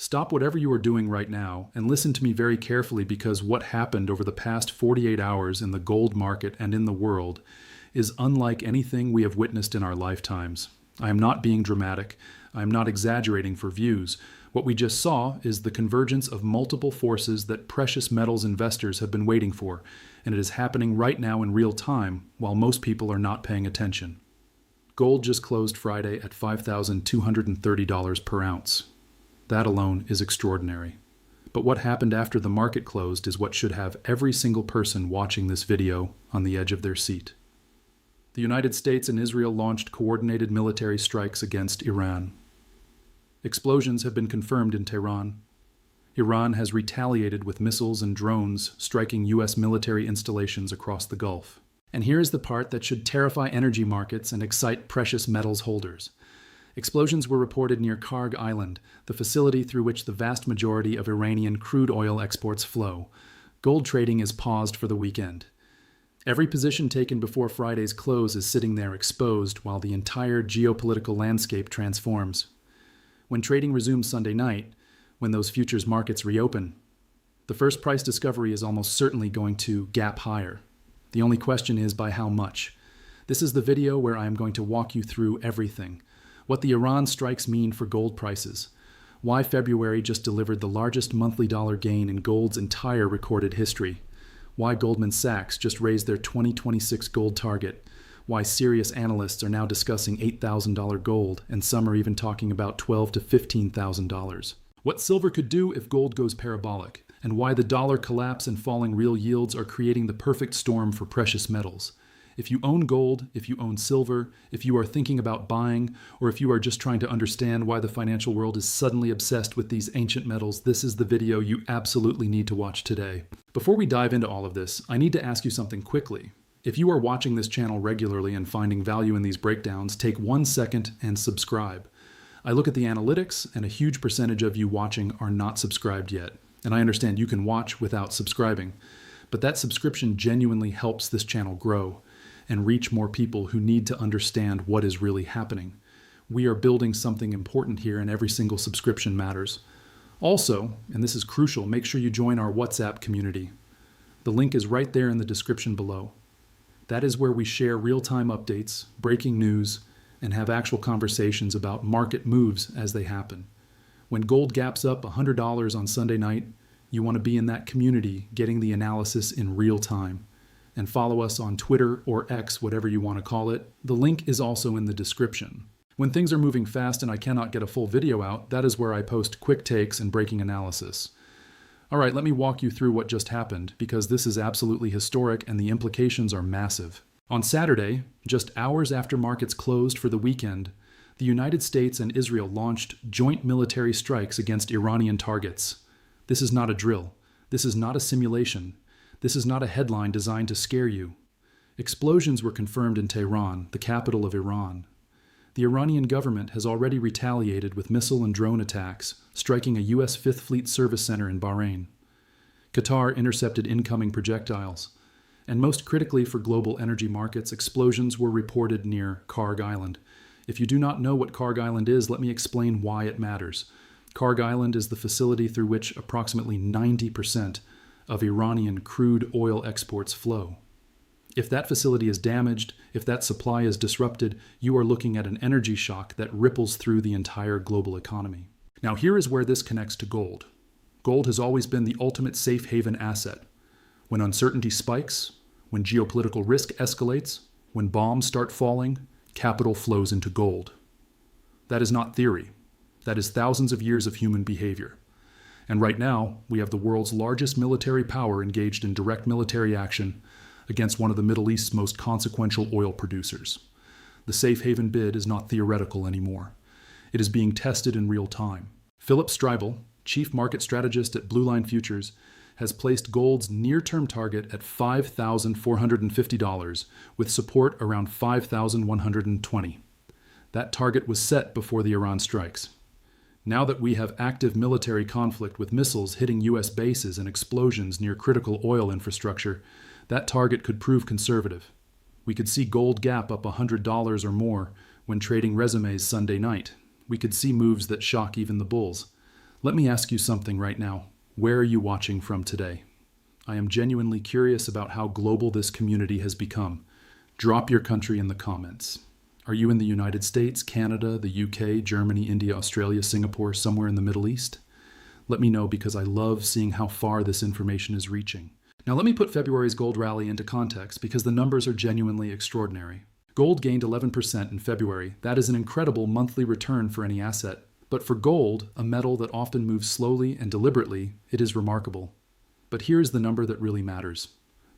Stop whatever you are doing right now and listen to me very carefully, because what happened over the past 48 hours in the gold market and in the world is unlike anything we have witnessed in our lifetimes. I am not being dramatic. I am not exaggerating for views. What we just saw is the convergence of multiple forces that precious metals investors have been waiting for, and it is happening right now in real time while most people are not paying attention. Gold just closed Friday at $5,230 per ounce. That alone is extraordinary. But what happened after the market closed is what should have every single person watching this video on the edge of their seat. The United States and Israel launched coordinated military strikes against Iran. Explosions have been confirmed in Tehran. Iran has retaliated with missiles and drones striking U.S. military installations across the Gulf. And here is the part that should terrify energy markets and excite precious metals holders. Explosions were reported near Karg Island, the facility through which the vast majority of Iranian crude oil exports flow. Gold trading is paused for the weekend. Every position taken before Friday's close is sitting there exposed while the entire geopolitical landscape transforms. When trading resumes Sunday night, when those futures markets reopen, the first price discovery is almost certainly going to gap higher. The only question is by how much. This is the video where I am going to walk you through everything. What the Iran strikes mean for gold prices. Why February just delivered the largest monthly dollar gain in gold's entire recorded history. Why Goldman Sachs just raised their 2026 gold target. Why serious analysts are now discussing $8,000 gold, and some are even talking about $12,000 to $15,000. What silver could do if gold goes parabolic, and why the dollar collapse and falling real yields are creating the perfect storm for precious metals. If you own gold, if you own silver, if you are thinking about buying, or if you are just trying to understand why the financial world is suddenly obsessed with these ancient metals, this is the video you absolutely need to watch today. Before we dive into all of this, I need to ask you something quickly. If you are watching this channel regularly and finding value in these breakdowns, take 1 second and subscribe. I look at the analytics, and a huge percentage of you watching are not subscribed yet. And I understand you can watch without subscribing, but that subscription genuinely helps this channel grow and reach more people who need to understand what is really happening. We are building something important here, and every single subscription matters. Also, and this is crucial, make sure you join our WhatsApp community. The link is right there in the description below. That is where we share real-time updates, breaking news, and have actual conversations about market moves as they happen. When gold gaps up $100 on Sunday night, you want to be in that community getting the analysis in real time. And follow us on Twitter or X, whatever you want to call it. The link is also in the description. When things are moving fast and I cannot get a full video out, that is where I post quick takes and breaking analysis. All right, let me walk you through what just happened, because this is absolutely historic and the implications are massive. On Saturday, just hours after markets closed for the weekend, the United States and Israel launched joint military strikes against Iranian targets. This is not a drill. This is not a simulation. This is not a headline designed to scare you. Explosions were confirmed in Tehran, the capital of Iran. The Iranian government has already retaliated with missile and drone attacks, striking a U.S. Fifth Fleet service center in Bahrain. Qatar intercepted incoming projectiles. And most critically for global energy markets, explosions were reported near Karg Island. If you do not know what Karg Island is, let me explain why it matters. Karg Island is the facility through which approximately 90% of Iranian crude oil exports flow. If that facility is damaged, if that supply is disrupted, you are looking at an energy shock that ripples through the entire global economy. Now here is where this connects to gold. Gold has always been the ultimate safe haven asset. When uncertainty spikes, when geopolitical risk escalates, when bombs start falling, capital flows into gold. That is not theory. That is thousands of years of human behavior. And right now, we have the world's largest military power engaged in direct military action against one of the Middle East's most consequential oil producers. The safe haven bid is not theoretical anymore. It is being tested in real time. Philip Streibel, chief market strategist at Blue Line Futures, has placed gold's near-term target at $5,450 with support around $5,120. That target was set before the Iran strikes. Now that we have active military conflict with missiles hitting U.S. bases and explosions near critical oil infrastructure, that target could prove conservative. We could see gold gap up $100 or more when trading resumes Sunday night. We could see moves that shock even the bulls. Let me ask you something right now. Where are you watching from today? I am genuinely curious about how global this community has become. Drop your country in the comments. Are you in the United States, Canada, the UK, Germany, India, Australia, Singapore, somewhere in the Middle East? Let me know because I love seeing how far this information is reaching. Now let me put February's gold rally into context because the numbers are genuinely extraordinary. Gold gained 11% in February. That is an incredible monthly return for any asset. But for gold, a metal that often moves slowly and deliberately, it is remarkable. But here is the number that really matters.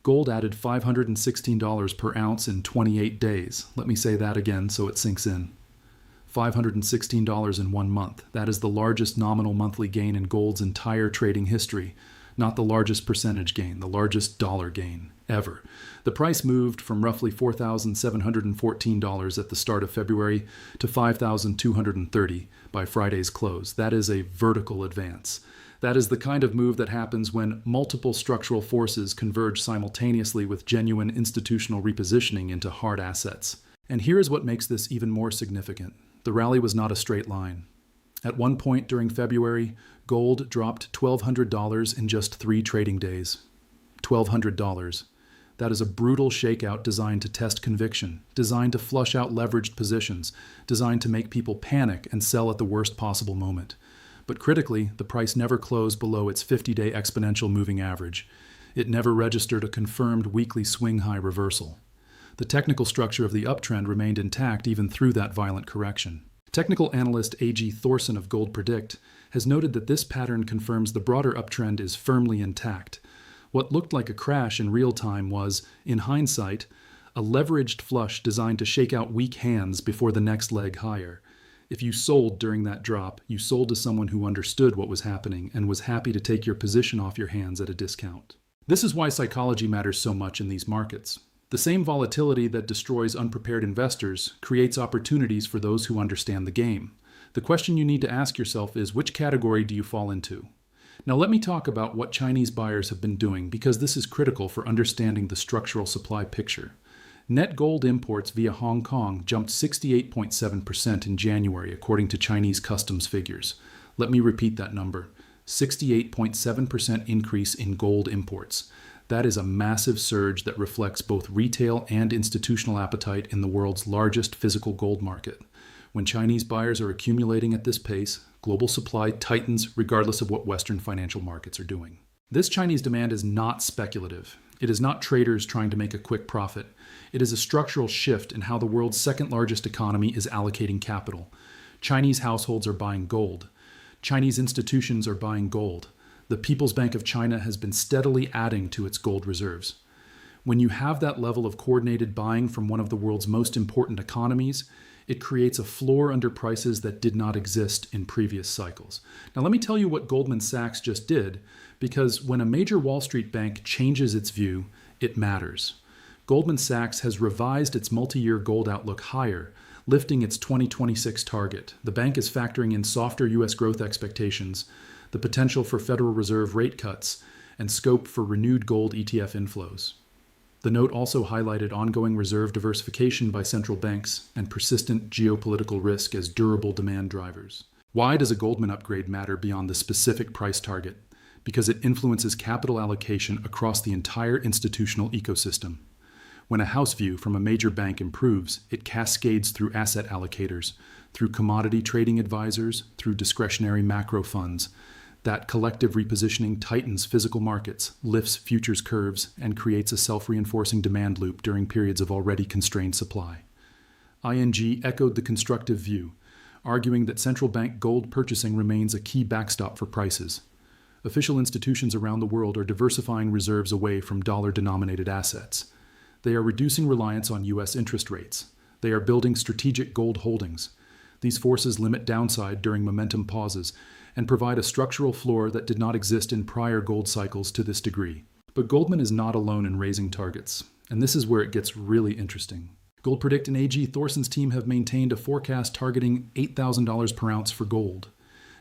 Gold added $516 per ounce in 28 days. Let me say that again so it sinks in. $516 in 1 month. That is the largest nominal monthly gain in gold's entire trading history. Not the largest percentage gain, the largest dollar gain ever. The price moved from roughly $4,714 at the start of February to $5,230 by Friday's close. That is a vertical advance. That is the kind of move that happens when multiple structural forces converge simultaneously with genuine institutional repositioning into hard assets. And here is what makes this even more significant. The rally was not a straight line. At one point during February, gold dropped $1,200 in just 3 trading days. $1,200. That is a brutal shakeout designed to test conviction, designed to flush out leveraged positions, designed to make people panic and sell at the worst possible moment. But critically, the price never closed below its 50-day exponential moving average. It never registered a confirmed weekly swing high reversal. The technical structure of the uptrend remained intact even through that violent correction. Technical analyst A.G. Thorson of Gold Predict has noted that this pattern confirms the broader uptrend is firmly intact. What looked like a crash in real time was, in hindsight, a leveraged flush designed to shake out weak hands before the next leg higher. If you sold during that drop, you sold to someone who understood what was happening and was happy to take your position off your hands at a discount. This is why psychology matters so much in these markets. The same volatility that destroys unprepared investors creates opportunities for those who understand the game. The question you need to ask yourself is, which category do you fall into? Now let me talk about what Chinese buyers have been doing because this is critical for understanding the structural supply picture. Net gold imports via Hong Kong jumped 68.7% in January according to Chinese customs figures. Let me repeat that number. 68.7% increase in gold imports. That is a massive surge that reflects both retail and institutional appetite in the world's largest physical gold market. When Chinese buyers are accumulating at this pace, global supply tightens regardless of what Western financial markets are doing. This Chinese demand is not speculative. It is not traders trying to make a quick profit. It is a structural shift in how the world's second largest economy is allocating capital. Chinese households are buying gold. Chinese institutions are buying gold. The People's Bank of China has been steadily adding to its gold reserves. When you have that level of coordinated buying from one of the world's most important economies, it creates a floor under prices that did not exist in previous cycles. Now let me tell you what Goldman Sachs just did, because when a major Wall Street bank changes its view, it matters. Goldman Sachs has revised its multi-year gold outlook higher, lifting its 2026 target. The bank is factoring in softer U.S. growth expectations, the potential for Federal Reserve rate cuts, and scope for renewed gold ETF inflows. The note also highlighted ongoing reserve diversification by central banks and persistent geopolitical risk as durable demand drivers. Why does a Goldman upgrade matter beyond the specific price target? Because it influences capital allocation across the entire institutional ecosystem. When a house view from a major bank improves, it cascades through asset allocators, through commodity trading advisors, through discretionary macro funds. That collective repositioning tightens physical markets, lifts futures curves, and creates a self-reinforcing demand loop during periods of already constrained supply. ING echoed the constructive view, arguing that central bank gold purchasing remains a key backstop for prices. Official institutions around the world are diversifying reserves away from dollar-denominated assets. They are reducing reliance on U.S. interest rates. They are building strategic gold holdings. These forces limit downside during momentum pauses and provide a structural floor that did not exist in prior gold cycles to this degree. But Goldman is not alone in raising targets, and this is where it gets really interesting. Gold Predict and A.G. Thorson's team have maintained a forecast targeting $8,000 per ounce for gold.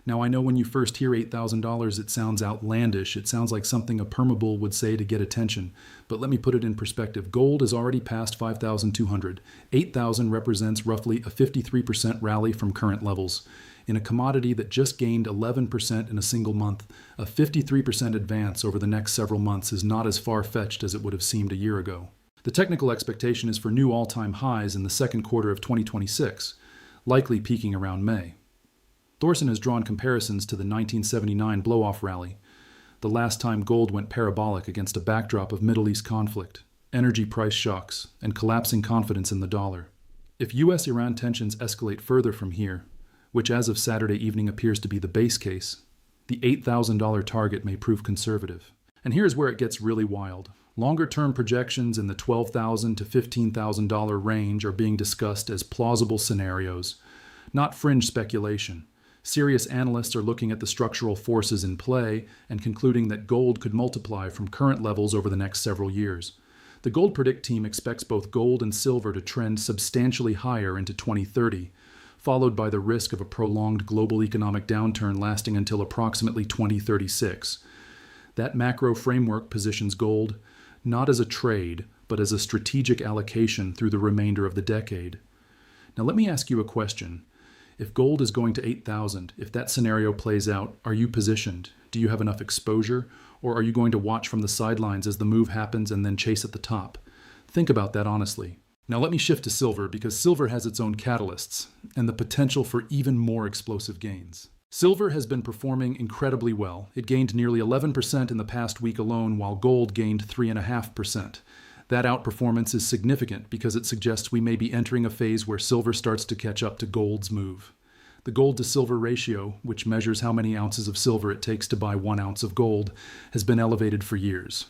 Now, I know when you first hear $8,000, it sounds outlandish. It sounds like something a permabull would say to get attention. But let me put it in perspective. Gold is already past 5,200. 8,000 represents roughly a 53% rally from current levels. In a commodity that just gained 11% in a single month, a 53% advance over the next several months is not as far-fetched as it would have seemed a year ago. The technical expectation is for new all-time highs in the second quarter of 2026, likely peaking around May. Thorson has drawn comparisons to the 1979 blow-off rally, the last time gold went parabolic against a backdrop of Middle East conflict, energy price shocks, and collapsing confidence in the dollar. If U.S. Iran tensions escalate further from here, which as of Saturday evening appears to be the base case, the $8,000 target may prove conservative. And here's where it gets really wild. Longer-term projections in the $12,000 to $15,000 range are being discussed as plausible scenarios, not fringe speculation. Serious analysts are looking at the structural forces in play and concluding that gold could multiply from current levels over the next several years. The Gold Predict team expects both gold and silver to trend substantially higher into 2030, followed by the risk of a prolonged global economic downturn lasting until approximately 2036. That macro framework positions gold not as a trade, but as a strategic allocation through the remainder of the decade. Now let me ask you a question. If gold is going to 8,000, if that scenario plays out, are you positioned? Do you have enough exposure? Or are you going to watch from the sidelines as the move happens and then chase at the top? Think about that honestly. Now let me shift to silver, because silver has its own catalysts and the potential for even more explosive gains. Silver has been performing incredibly well. It gained nearly 11% in the past week alone, while gold gained 3.5%. That outperformance is significant because it suggests we may be entering a phase where silver starts to catch up to gold's move. The gold to silver ratio, which measures how many ounces of silver it takes to buy 1 ounce of gold, has been elevated for years.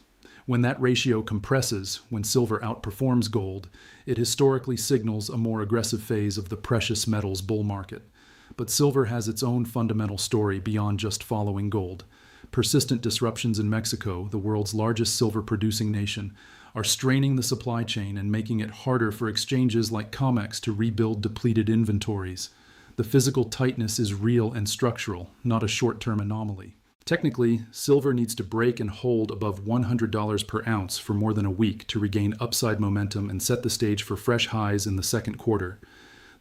When that ratio compresses, when silver outperforms gold, it historically signals a more aggressive phase of the precious metals bull market. But silver has its own fundamental story beyond just following gold. Persistent disruptions in Mexico, the world's largest silver-producing nation, are straining the supply chain and making it harder for exchanges like COMEX to rebuild depleted inventories. The physical tightness is real and structural, not a short-term anomaly. Technically, silver needs to break and hold above $100 per ounce for more than a week to regain upside momentum and set the stage for fresh highs in the second quarter.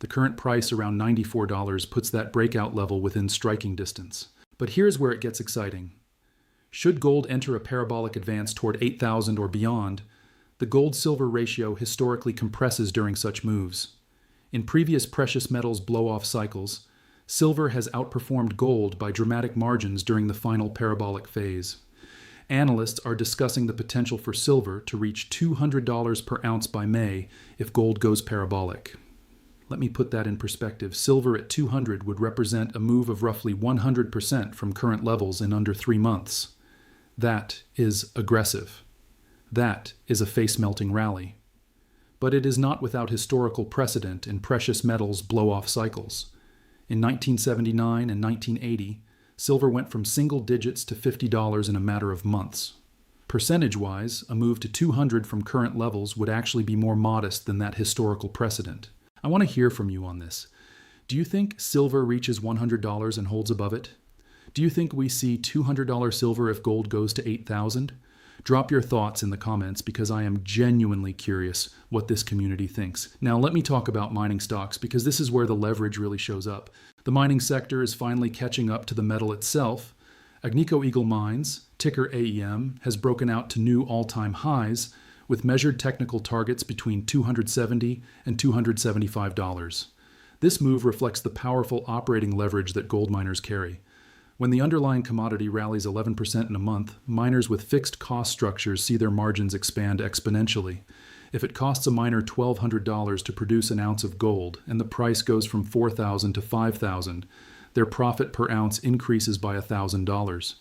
The current price around $94 puts that breakout level within striking distance. But here's where it gets exciting. Should gold enter a parabolic advance toward 8,000 or beyond, the gold-silver ratio historically compresses during such moves. In previous precious metals blow-off cycles, silver has outperformed gold by dramatic margins during the final parabolic phase. Analysts are discussing the potential for silver to reach $200 per ounce by May if gold goes parabolic. Let me put that in perspective. Silver at 200 would represent a move of roughly 100% from current levels in under 3 months. That is aggressive. That is a face-melting rally. But it is not without historical precedent in precious metals blow-off cycles. In 1979 and 1980, silver went from single digits to $50 in a matter of months. Percentage-wise, a move to 200 from current levels would actually be more modest than that historical precedent. I want to hear from you on this. Do you think silver reaches $100 and holds above it? Do you think we see $200 silver if gold goes to 8,000? Drop your thoughts in the comments because I am genuinely curious what this community thinks. Now let me talk about mining stocks because this is where the leverage really shows up. The mining sector is finally catching up to the metal itself. Agnico Eagle Mines, ticker AEM, has broken out to new all-time highs with measured technical targets between $270 and $275. This move reflects the powerful operating leverage that gold miners carry. When the underlying commodity rallies 11% in a month, miners with fixed cost structures see their margins expand exponentially. If it costs a miner $1,200 to produce an ounce of gold and the price goes from $4,000 to $5,000, their profit per ounce increases by $1,000.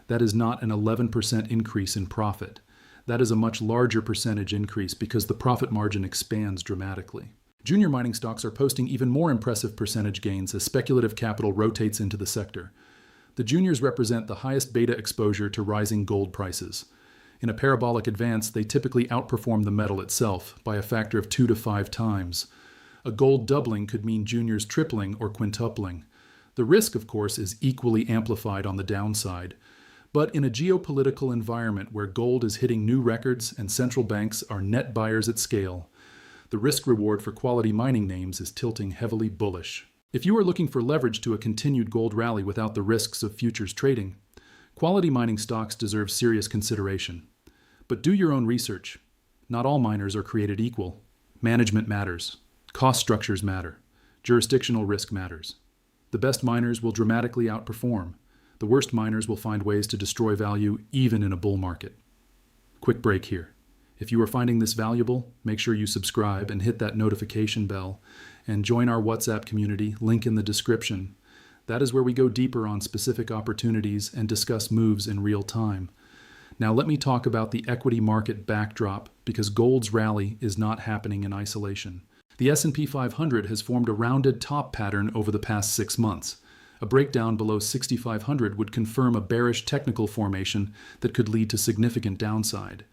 That is not an 11% increase in profit. That is a much larger percentage increase because the profit margin expands dramatically. Junior mining stocks are posting even more impressive percentage gains as speculative capital rotates into the sector. The juniors represent the highest beta exposure to rising gold prices. In a parabolic advance, they typically outperform the metal itself by a factor of 2 to 5 times. A gold doubling could mean juniors tripling or quintupling. The risk, of course, is equally amplified on the downside. But in a geopolitical environment where gold is hitting new records and central banks are net buyers at scale, the risk-reward for quality mining names is tilting heavily bullish. If you are looking for leverage to a continued gold rally without the risks of futures trading, quality mining stocks deserve serious consideration. But do your own research. Not all miners are created equal. Management matters. Cost structures matter. Jurisdictional risk matters. The best miners will dramatically outperform. The worst miners will find ways to destroy value even in a bull market. Quick break here. If you are finding this valuable, make sure you subscribe and hit that notification bell and join our WhatsApp community, link in the description. That is where we go deeper on specific opportunities and discuss moves in real time. Now let me talk about the equity market backdrop, because gold's rally is not happening in isolation. The S&P 500 has formed a rounded top pattern over the past 6 months. A breakdown below 6,500 would confirm a bearish technical formation that could lead to significant downside.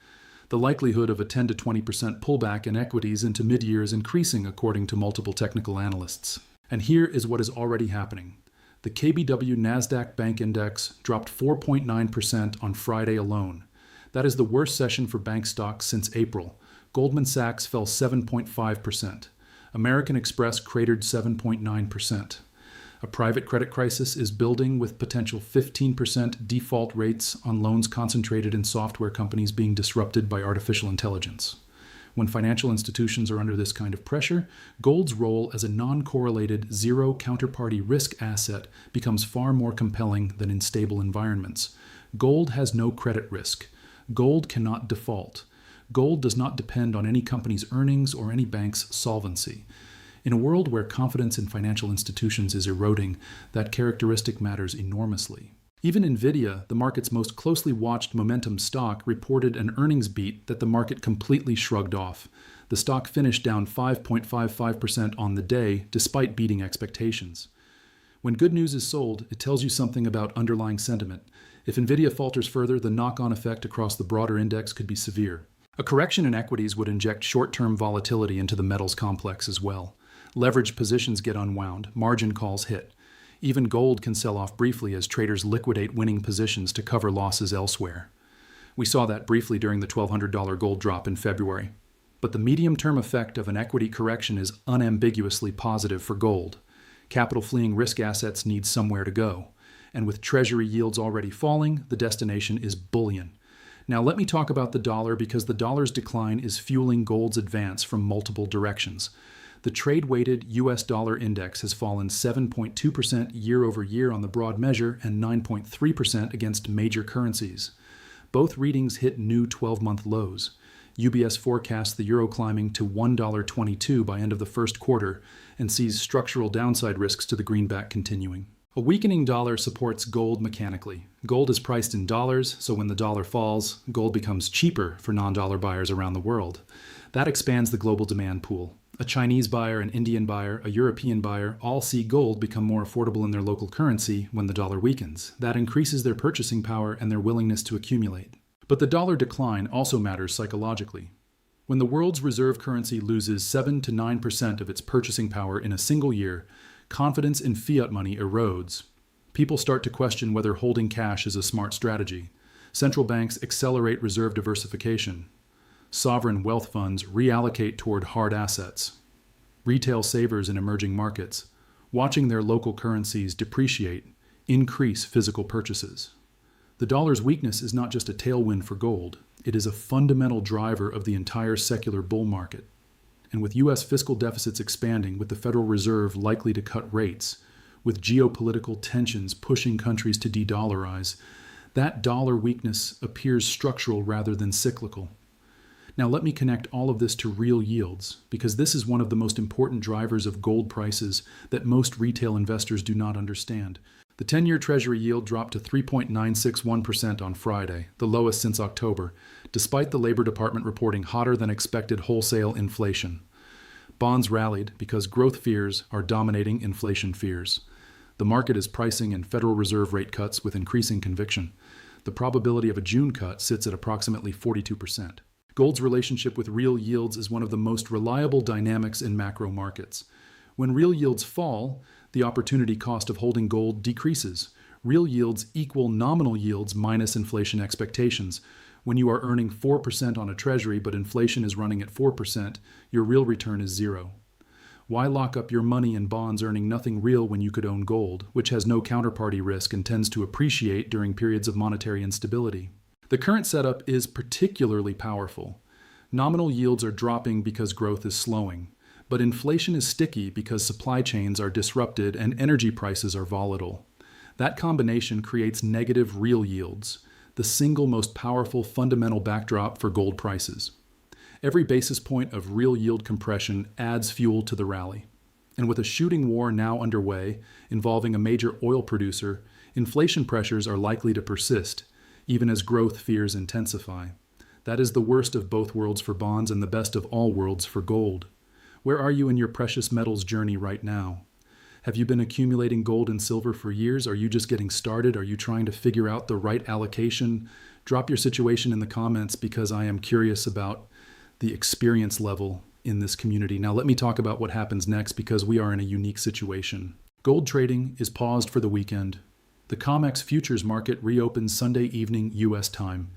The likelihood of a 10 to 20% pullback in equities into mid-year is increasing according to multiple technical analysts. And here is what is already happening. The KBW Nasdaq Bank Index dropped 4.9% on Friday alone. That is the worst session for bank stocks since April. Goldman Sachs fell 7.5%. American Express cratered 7.9%. A private credit crisis is building, with potential 15% default rates on loans concentrated in software companies being disrupted by artificial intelligence. When financial institutions are under this kind of pressure, gold's role as a non-correlated, zero counterparty risk asset becomes far more compelling than in stable environments. Gold has no credit risk. Gold cannot default. Gold does not depend on any company's earnings or any bank's solvency. In a world where confidence in financial institutions is eroding, that characteristic matters enormously. Even Nvidia, the market's most closely watched momentum stock, reported an earnings beat that the market completely shrugged off. The stock finished down 5.55% on the day, despite beating expectations. When good news is sold, it tells you something about underlying sentiment. If Nvidia falters further, the knock-on effect across the broader index could be severe. A correction in equities would inject short-term volatility into the metals complex as well. Leveraged positions get unwound, margin calls hit. Even gold can sell off briefly as traders liquidate winning positions to cover losses elsewhere. We saw that briefly during the $1,200 gold drop in February. But the medium-term effect of an equity correction is unambiguously positive for gold. Capital-fleeing risk assets need somewhere to go. And with treasury yields already falling, the destination is bullion. Now let me talk about the dollar, because the dollar's decline is fueling gold's advance from multiple directions. The trade-weighted U.S. dollar index has fallen 7.2% year over year on the broad measure and 9.3% against major currencies. Both readings hit new 12-month lows. UBS forecasts the euro climbing to $1.22 by end of the first quarter and sees structural downside risks to the greenback continuing. A weakening dollar supports gold mechanically. Gold is priced in dollars, so when the dollar falls, gold becomes cheaper for non-dollar buyers around the world. That expands the global demand pool. A Chinese buyer, an Indian buyer, a European buyer all see gold become more affordable in their local currency when the dollar weakens. That increases their purchasing power and their willingness to accumulate. But the dollar decline also matters psychologically. When the world's reserve currency loses 7 to 9% of its purchasing power in a single year, confidence in fiat money erodes. People start to question whether holding cash is a smart strategy. Central banks accelerate reserve diversification. Sovereign wealth funds reallocate toward hard assets. Retail savers in emerging markets, watching their local currencies depreciate, increase physical purchases. The dollar's weakness is not just a tailwind for gold, it is a fundamental driver of the entire secular bull market. And with U.S. fiscal deficits expanding, with the Federal Reserve likely to cut rates, with geopolitical tensions pushing countries to de-dollarize, that dollar weakness appears structural rather than cyclical. Now let me connect all of this to real yields, because this is one of the most important drivers of gold prices that most retail investors do not understand. The 10-year Treasury yield dropped to 3.961% on Friday, the lowest since October, despite the Labor Department reporting hotter than expected wholesale inflation. Bonds rallied because growth fears are dominating inflation fears. The market is pricing in Federal Reserve rate cuts with increasing conviction. The probability of a June cut sits at approximately 42%. Gold's relationship with real yields is one of the most reliable dynamics in macro markets. When real yields fall, the opportunity cost of holding gold decreases. Real yields equal nominal yields minus inflation expectations. When you are earning 4% on a treasury but inflation is running at 4%, your real return is zero. Why lock up your money in bonds earning nothing real when you could own gold, which has no counterparty risk and tends to appreciate during periods of monetary instability? The current setup is particularly powerful. Nominal yields are dropping because growth is slowing, but inflation is sticky because supply chains are disrupted and energy prices are volatile. That combination creates negative real yields, the single most powerful fundamental backdrop for gold prices. Every basis point of real yield compression adds fuel to the rally. And with a shooting war now underway involving a major oil producer, inflation pressures are likely to persist, even as growth fears intensify. That is the worst of both worlds for bonds and the best of all worlds for gold. Where are you in your precious metals journey right now? Have you been accumulating gold and silver for years? Are you just getting started? Are you trying to figure out the right allocation? Drop your situation in the comments because I am curious about the experience level in this community. Now let me talk about what happens next because we are in a unique situation. Gold trading is paused for the weekend. The COMEX futures market reopens Sunday evening U.S. time,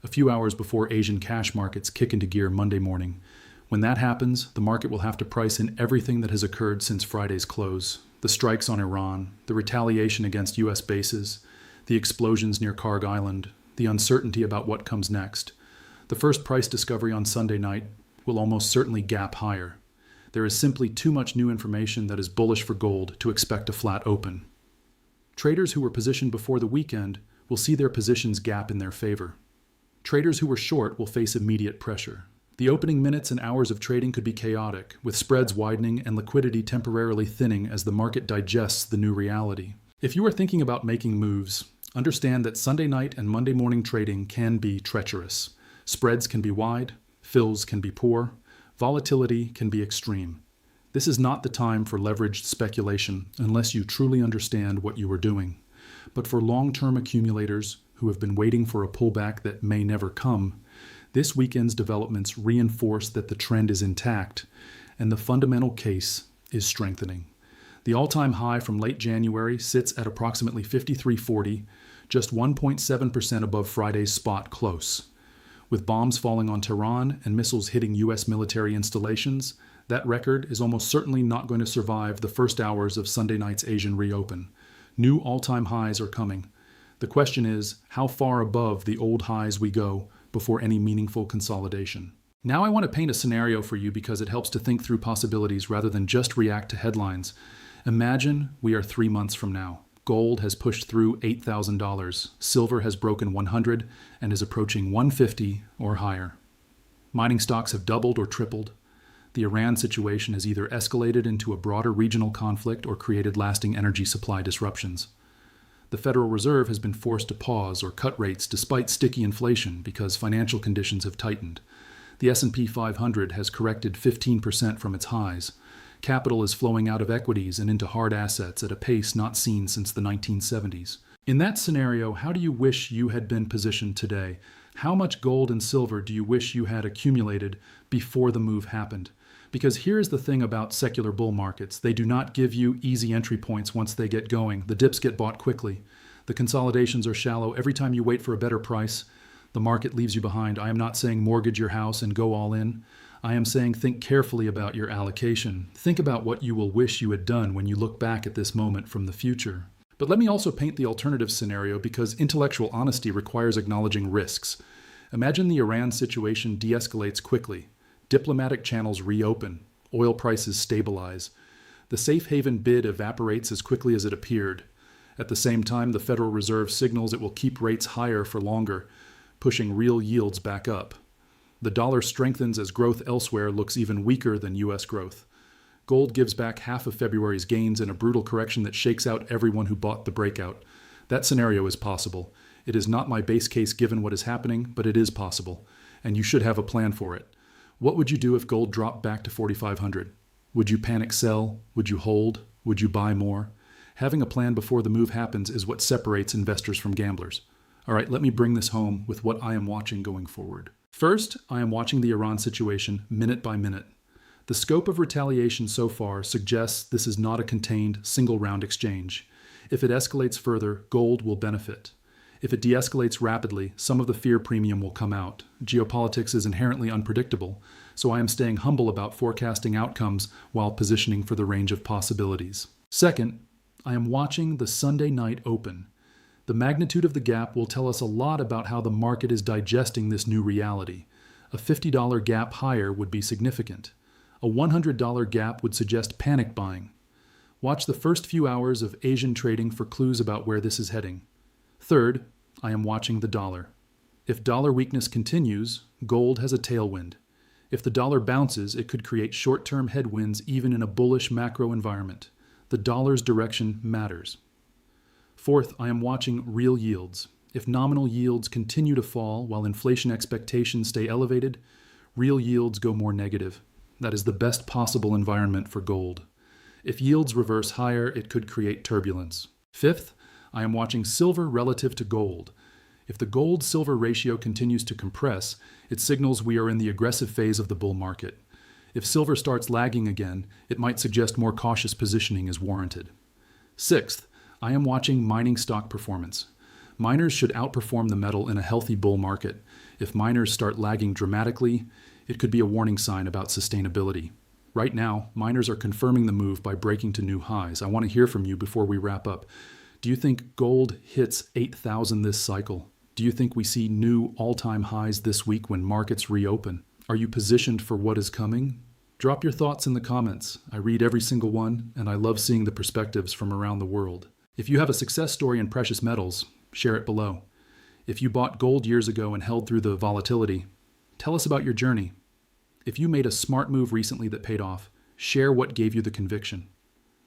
a few hours before Asian cash markets kick into gear Monday morning. When that happens, the market will have to price in everything that has occurred since Friday's close. The strikes on Iran, the retaliation against U.S. bases, the explosions near Karg Island, the uncertainty about what comes next. The first price discovery on Sunday night will almost certainly gap higher. There is simply too much new information that is bullish for gold to expect a flat open. Traders who were positioned before the weekend will see their positions gap in their favor. Traders who were short will face immediate pressure. The opening minutes and hours of trading could be chaotic, with spreads widening and liquidity temporarily thinning as the market digests the new reality. If you are thinking about making moves, understand that Sunday night and Monday morning trading can be treacherous. Spreads can be wide, fills can be poor, volatility can be extreme. This is not the time for leveraged speculation unless you truly understand what you are doing. But for long-term accumulators who have been waiting for a pullback that may never come, this weekend's developments reinforce that the trend is intact and the fundamental case is strengthening. The all-time high from late January sits at approximately 53.40, just 1.7% above Friday's spot close. With bombs falling on Tehran and missiles hitting U.S. military installations, that record is almost certainly not going to survive the first hours of Sunday night's Asian reopen. New all-time highs are coming. The question is, how far above the old highs we go before any meaningful consolidation? Now I want to paint a scenario for you because it helps to think through possibilities rather than just react to headlines. Imagine we are 3 months from now. Gold has pushed through $8,000. Silver has broken 100 and is approaching 150 or higher. Mining stocks have doubled or tripled. The Iran situation has either escalated into a broader regional conflict or created lasting energy supply disruptions. The Federal Reserve has been forced to pause or cut rates despite sticky inflation because financial conditions have tightened. The S&P 500 has corrected 15% from its highs. Capital is flowing out of equities and into hard assets at a pace not seen since the 1970s. In that scenario, how do you wish you had been positioned today? How much gold and silver do you wish you had accumulated before the move happened? Because here's the thing about secular bull markets. They do not give you easy entry points once they get going. The dips get bought quickly. The consolidations are shallow. Every time you wait for a better price, the market leaves you behind. I am not saying mortgage your house and go all in. I am saying think carefully about your allocation. Think about what you will wish you had done when you look back at this moment from the future. But let me also paint the alternative scenario because intellectual honesty requires acknowledging risks. Imagine the Iran situation de-escalates quickly. Diplomatic channels reopen. Oil prices stabilize. The safe haven bid evaporates as quickly as it appeared. At the same time, the Federal Reserve signals it will keep rates higher for longer, pushing real yields back up. The dollar strengthens as growth elsewhere looks even weaker than U.S. growth. Gold gives back half of February's gains in a brutal correction that shakes out everyone who bought the breakout. That scenario is possible. It is not my base case given what is happening, but it is possible, and you should have a plan for it. What would you do if gold dropped back to 4,500? Would you panic sell? Would you hold? Would you buy more? Having a plan before the move happens is what separates investors from gamblers. All right, let me bring this home with what I am watching going forward. First, I am watching the Iran situation minute by minute. The scope of retaliation so far suggests this is not a contained, single-round exchange. If it escalates further, gold will benefit. If it de-escalates rapidly, some of the fear premium will come out. Geopolitics is inherently unpredictable, so I am staying humble about forecasting outcomes while positioning for the range of possibilities. Second, I am watching the Sunday night open. The magnitude of the gap will tell us a lot about how the market is digesting this new reality. A $50 gap higher would be significant. A $100 gap would suggest panic buying. Watch the first few hours of Asian trading for clues about where this is heading. Third, I am watching the dollar. If dollar weakness continues, gold has a tailwind. If the dollar bounces, it could create short-term headwinds even in a bullish macro environment. The dollar's direction matters. Fourth, I am watching real yields. If nominal yields continue to fall while inflation expectations stay elevated, real yields go more negative. That is the best possible environment for gold. If yields reverse higher, it could create turbulence. Fifth, I am watching silver relative to gold. If the gold-silver ratio continues to compress, it signals we are in the aggressive phase of the bull market. If silver starts lagging again, it might suggest more cautious positioning is warranted. Sixth, I am watching mining stock performance. Miners should outperform the metal in a healthy bull market. If miners start lagging dramatically, it could be a warning sign about sustainability. Right now, miners are confirming the move by breaking to new highs. I want to hear from you before we wrap up. Do you think gold hits 8,000 this cycle? Do you think we see new all-time highs this week when markets reopen? Are you positioned for what is coming? Drop your thoughts in the comments. I read every single one, and I love seeing the perspectives from around the world. If you have a success story in precious metals, share it below. If you bought gold years ago and held through the volatility, tell us about your journey. If you made a smart move recently that paid off, share what gave you the conviction.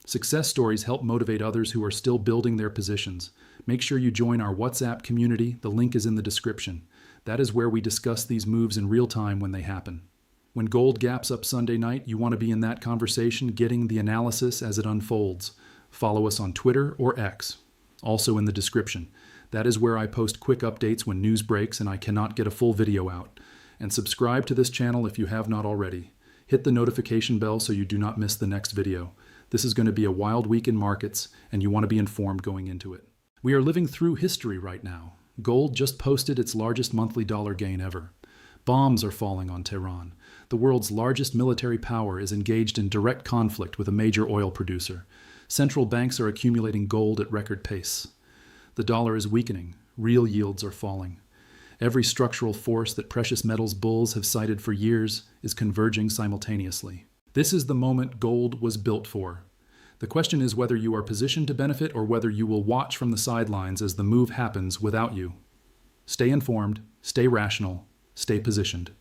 Success stories help motivate others who are still building their positions. Make sure you join our WhatsApp community. The link is in the description. That is where we discuss these moves in real time when they happen. When gold gaps up Sunday night, you want to be in that conversation, getting the analysis as it unfolds. Follow us on Twitter or X, also in the description. That is where I post quick updates when news breaks and I cannot get a full video out. And subscribe to this channel if you have not already. Hit the notification bell so you do not miss the next video. This is going to be a wild week in markets, and you want to be informed going into it. We are living through history right now. Gold just posted its largest monthly dollar gain ever. Bombs are falling on Tehran. The world's largest military power is engaged in direct conflict with a major oil producer. Central banks are accumulating gold at record pace. The dollar is weakening. Real yields are falling. Every structural force that precious metals bulls have cited for years is converging simultaneously. This is the moment gold was built for. The question is whether you are positioned to benefit or whether you will watch from the sidelines as the move happens without you. Stay informed, stay rational, stay positioned.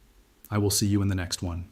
I will see you in the next one.